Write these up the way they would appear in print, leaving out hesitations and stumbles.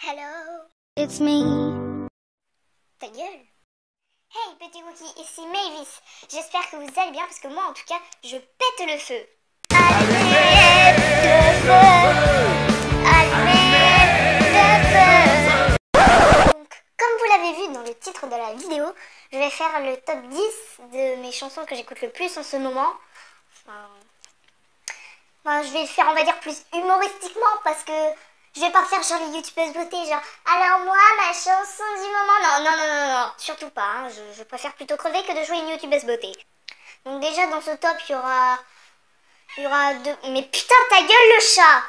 Hello. It's me. Ta gueule. Hey petit cookie, ici Mavis. J'espère que vous allez bien parce que moi en tout cas, je pète le feu. Allumez le feu. Allumez le feu. Donc, comme vous l'avez vu dans le titre de la vidéo, je vais faire le top 10 de mes chansons que j'écoute le plus en ce moment. Je vais le faire, on va dire, plus humoristiquement parce que je vais pas faire genre les youtubeuses beauté, genre alors moi ma chanson du moment. Non, surtout pas, hein. Je préfère plutôt crever que de jouer une youtubeuse beauté. Donc déjà dans ce top il y aura deux. Mais putain ta gueule le chat.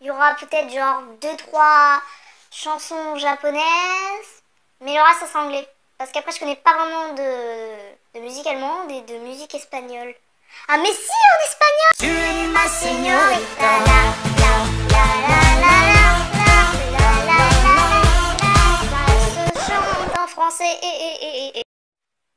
Il y aura peut-être genre 2-3 chansons japonaises, mais le reste ça sera anglais. Parce qu'après je connais pas vraiment de musique allemande et de musique espagnole. Ah mais si en espagnol. Tu es ma señorita, ça se chante en français et.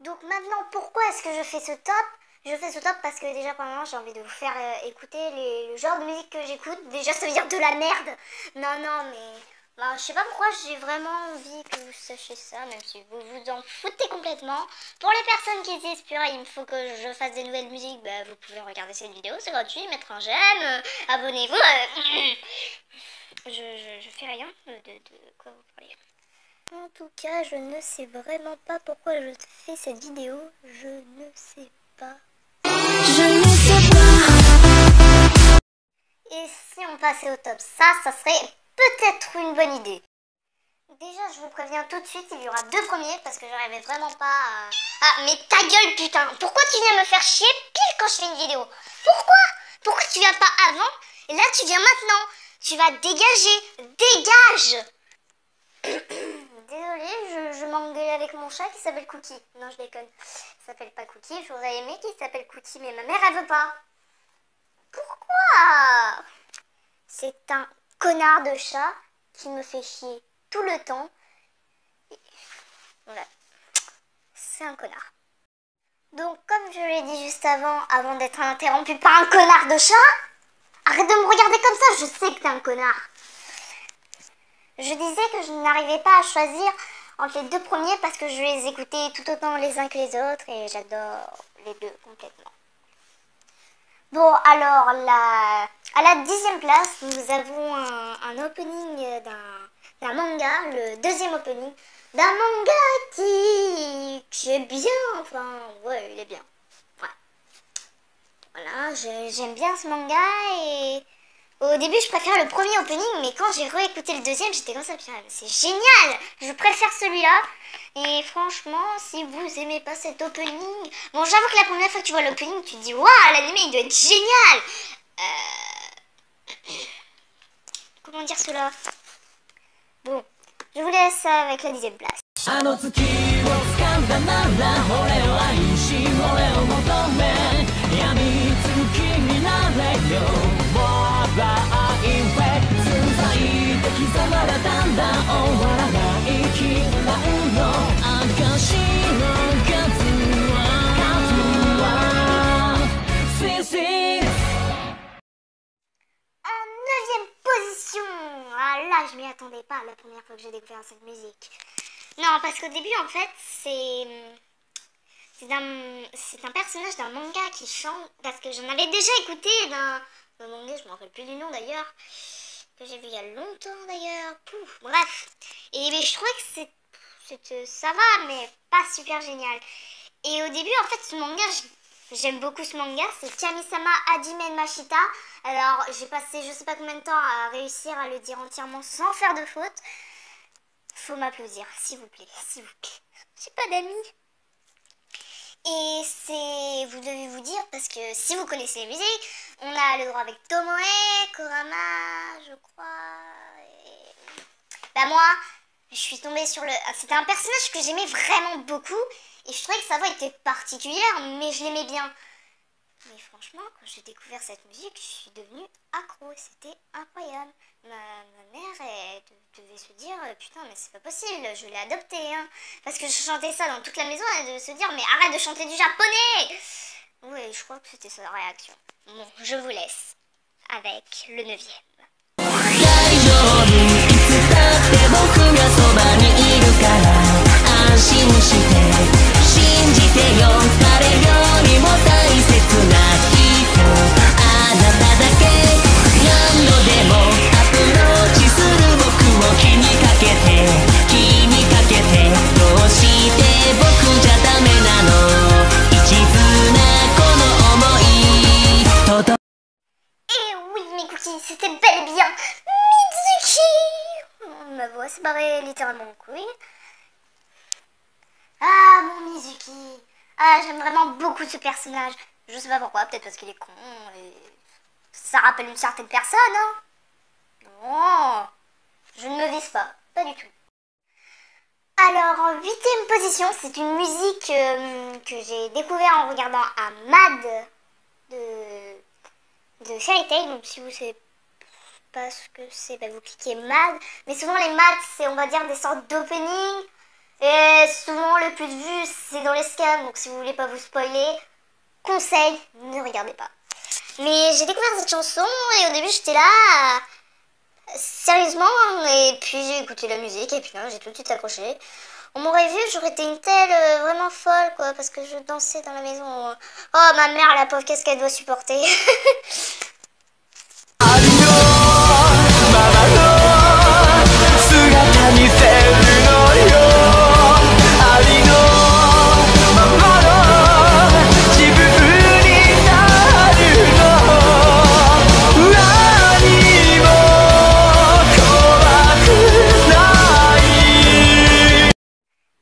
Donc maintenant pourquoi est-ce que je fais ce top? Je fais ce top parce que déjà premièrement j'ai envie de vous faire écouter le genre de musique que j'écoute. Déjà ça veut dire de la merde. Non mais je sais pas pourquoi j'ai vraiment envie que vous sachiez ça, même si vous vous en foutez complètement. Pour les personnes qui disent purée il me faut que je fasse des nouvelles musiques, bah vous pouvez regarder cette vidéo, c'est gratuit, mettre un j'aime, abonnez-vous. Je fais rien de quoi vous parlez. En tout cas je ne sais vraiment pas pourquoi je fais cette vidéo, je ne sais pas. Je ne sais pas. Et si on passait au top, ça serait peut-être une bonne idée. Déjà, je vous préviens tout de suite, il y aura 2 premiers parce que j'arrivais vraiment pas à... Ah, mais ta gueule, putain. Pourquoi tu viens me faire chier pile quand je fais une vidéo? Pourquoi tu viens pas avant? Et là, tu viens maintenant. Tu vas dégager. Dégage. Désolée, je m'engueule avec mon chat qui s'appelle Cookie. Non, je déconne. Il s'appelle pas Cookie. J'aurais aimé qu'il s'appelle Cookie, mais ma mère, elle veut pas. Pourquoi? C'est un connard de chat qui me fait chier tout le temps. Voilà. C'est un connard. Donc, comme je l'ai dit juste avant d'être interrompu par un connard de chat, arrête de me regarder comme ça, je sais que t'es un connard. Je disais que je n'arrivais pas à choisir entre les 2 premiers parce que je les écoutais tout autant les uns que les autres et j'adore les 2 complètement. Bon, alors, à la 10e place, nous avons un opening d'un manga, le 2e opening d'un manga que j'aime bien, enfin, ouais, il est bien. Ouais. Voilà, j'aime bien ce manga et au début, je préfère le premier opening, mais quand j'ai réécouté le 2e, j'étais comme ça, putain, c'est génial! Je préfère celui-là. Et franchement, si vous aimez pas cet opening... Bon, j'avoue que la première fois que tu vois l'opening, tu te dis, waouh, l'anime, il doit être génial! Comment dire cela? Bon, je vous laisse avec la 10e place. Là, je m'y attendais pas la première fois que j'ai découvert cette musique. Non, parce qu'au début, en fait, c'est un personnage d'un manga qui chante, parce que j'en avais déjà écouté d'un manga, je me rappelle plus du nom d'ailleurs, que j'ai vu il y a longtemps d'ailleurs. Bref. Et mais je trouvais que ça va, mais pas super génial. Et au début, en fait, ce manga, j'aime beaucoup ce manga, c'est Kamisama Hajime Mashita. Alors, j'ai passé je sais pas combien de temps à réussir à le dire entièrement sans faire de faute. Faut m'applaudir, s'il vous plaît, s'il vous plaît. J'ai pas d'amis. Et vous devez vous dire, parce que si vous connaissez les musiques, on a le droit avec Tomoe, Kurama, je crois. Bah moi, je suis tombée sur c'était un personnage que j'aimais vraiment beaucoup. Et je trouvais que sa voix était particulière, mais je l'aimais bien. Mais franchement, quand j'ai découvert cette musique, je suis devenue accro. C'était incroyable. Ma mère, elle devait se dire, putain, mais c'est pas possible, je l'ai adopté, hein. Parce que je chantais ça dans toute la maison, elle devait se dire, mais arrête de chanter du japonais. Oui, je crois que c'était sa réaction. Bon, je vous laisse avec le 9e. ma voix s'est barrée littéralement en couille. Ah, mon Mizuki. Ah, j'aime vraiment beaucoup ce personnage. Je sais pas pourquoi, peut-être parce qu'il est con et ça rappelle une certaine personne, hein. Non, je ne me vise pas du tout. Alors, en 8e position, c'est une musique que j'ai découvert en regardant un MAD de Fairy Tail. Donc, si vous savez pas ce que c'est, bah, vous cliquez MAD. Mais souvent, les MAD, c'est, on va dire, des sortes d'opening. Et souvent, le plus de vues, c'est dans les scans. Donc, si vous voulez pas vous spoiler, conseil, ne regardez pas. Mais j'ai découvert cette chanson et au début, j'étais là... Sérieusement, et puis j'ai écouté la musique et puis non, j'ai tout de suite accroché. On m'aurait vu, j'aurais été une telle vraiment folle quoi, parce que je dansais dans la maison. Oh ma mère, la pauvre, qu'est-ce qu'elle doit supporter.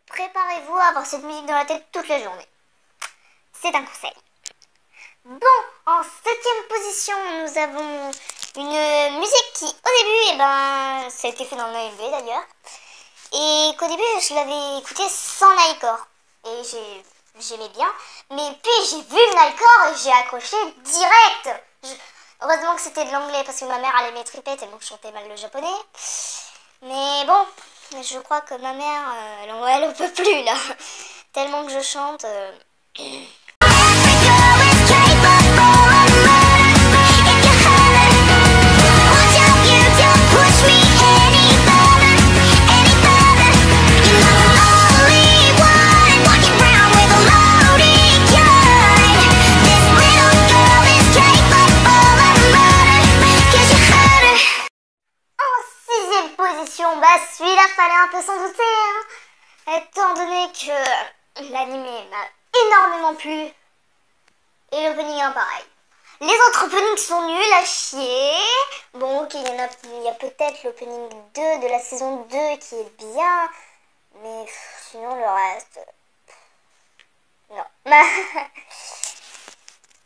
Préparez-vous à avoir cette musique dans la tête toute la journée. C'est un conseil. Bon, en 7e position, nous avons une musique qui, au début, ça a été fait dans le AMV d'ailleurs. Et qu'au début, je l'avais écouté sans Nightcore. Et j'aimais bien. Mais puis, j'ai vu le Nightcore et j'ai accroché direct. Heureusement que c'était de l'anglais parce que ma mère allait m'étriper tellement que je chantais mal le japonais. Mais bon, je crois que ma mère, elle en peut plus là. Tellement que je chante. Celui-là fallait un peu s'en douter, hein, étant donné que l'anime m'a énormément plu et l'opening est pareil. Les autres openings sont nuls à chier. Bon, ok, il y a peut-être l'opening 2 de la saison 2 qui est bien, mais sinon le reste... non.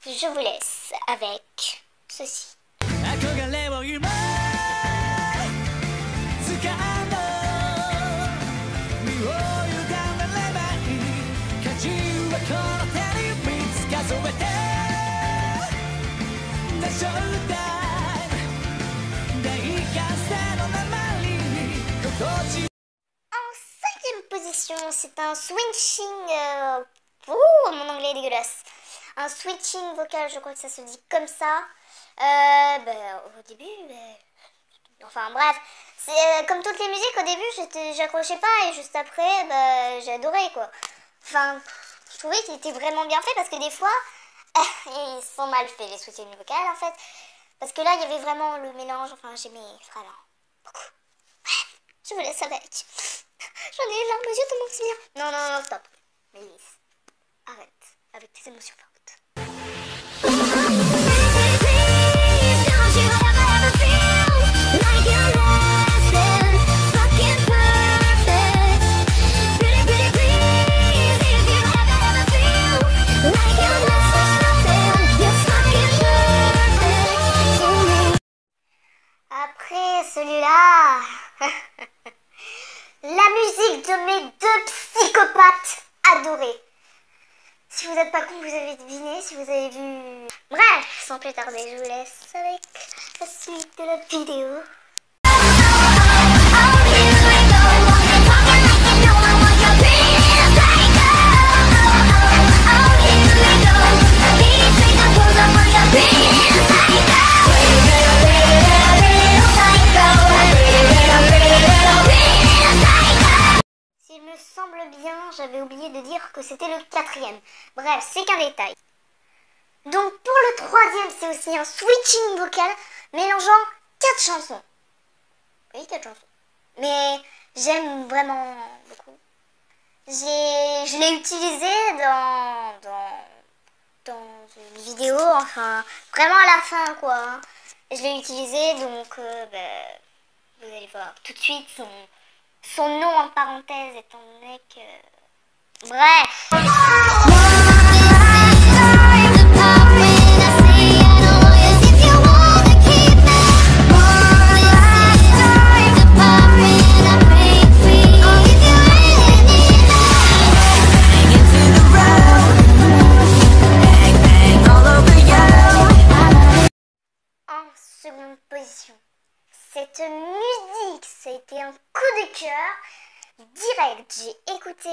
Je vous laisse avec ceci. En 5e position, c'est un switching... mon anglais est dégueulasse. Un switching vocal, je crois que ça se dit comme ça. Au début... enfin bref, c'est comme toutes les musiques, au début j'accrochais pas et juste après, j'ai adoré quoi. Enfin, je trouvais qu'il était vraiment bien fait parce que des fois, ils sont mal faits les switching vocales en fait. Parce que là, il y avait vraiment le mélange, enfin j'aimais vraiment beaucoup. Bref, je vous laisse avec. J'en ai les larmes aux yeux tellement que c'est bien. Non, stop. Mélisse, arrête avec tes émotions fortes. Après celui-là, la musique de mes deux psychopathes adorés. Si vous n'êtes pas con, vous avez deviné, si vous avez vu... Bref, sans plus tarder, je vous laisse avec la suite de la vidéo. S'il me semble bien, j'avais oublié de dire que c'était le 4e. Bref, c'est qu'un détail. Donc pour le 3e, c'est aussi un switching vocal mélangeant 4 chansons. Oui, 4 chansons. Mais j'aime vraiment beaucoup. Je l'ai utilisé dans une vidéo, enfin, vraiment à la fin, quoi. Et je l'ai utilisé, donc, vous allez voir tout de suite son nom en parenthèse étant donné que... Bref. En seconde position, cette musique, ça a été un coup de cœur direct. J'ai écouté.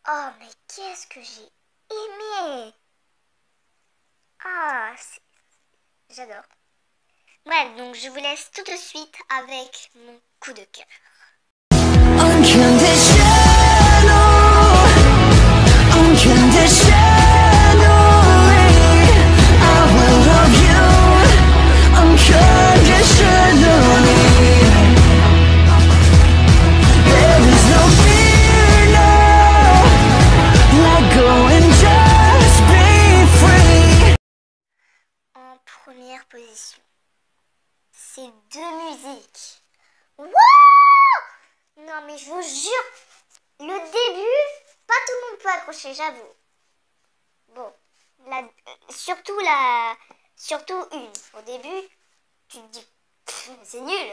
Oh, mais qu'est-ce que j'ai aimé! Ah, j'adore. Bref, donc je vous laisse tout de suite avec mon coup de cœur. En première position, ces deux musiques. Wouh! Non mais je vous jure, le début, pas tout le monde peut accrocher, j'avoue. Bon, surtout une. Au début, tu te dis, c'est nul.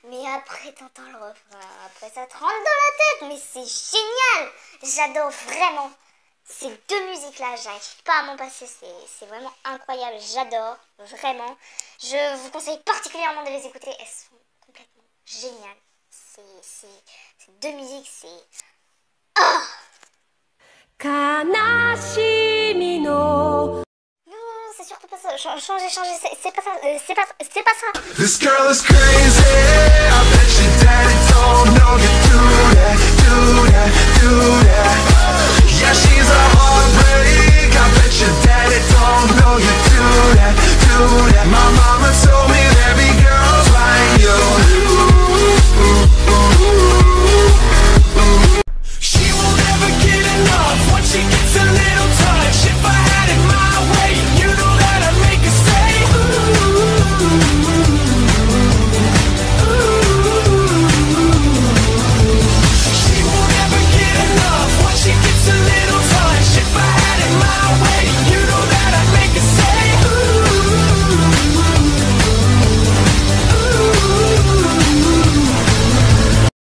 Mais après, t'entends le refrain. Après, ça te rentre dans la tête. Mais c'est génial. J'adore vraiment ces deux musiques-là. J'arrive pas à m'en passer. C'est vraiment incroyable. J'adore. Vraiment. Je vous conseille particulièrement de les écouter. Elles sont complètement géniales. Ces deux musiques, c'est... Oh! Non, c'est surtout pas ça. Changer, c'est pas ça. C'est pas ça. This girl is crazy. I bet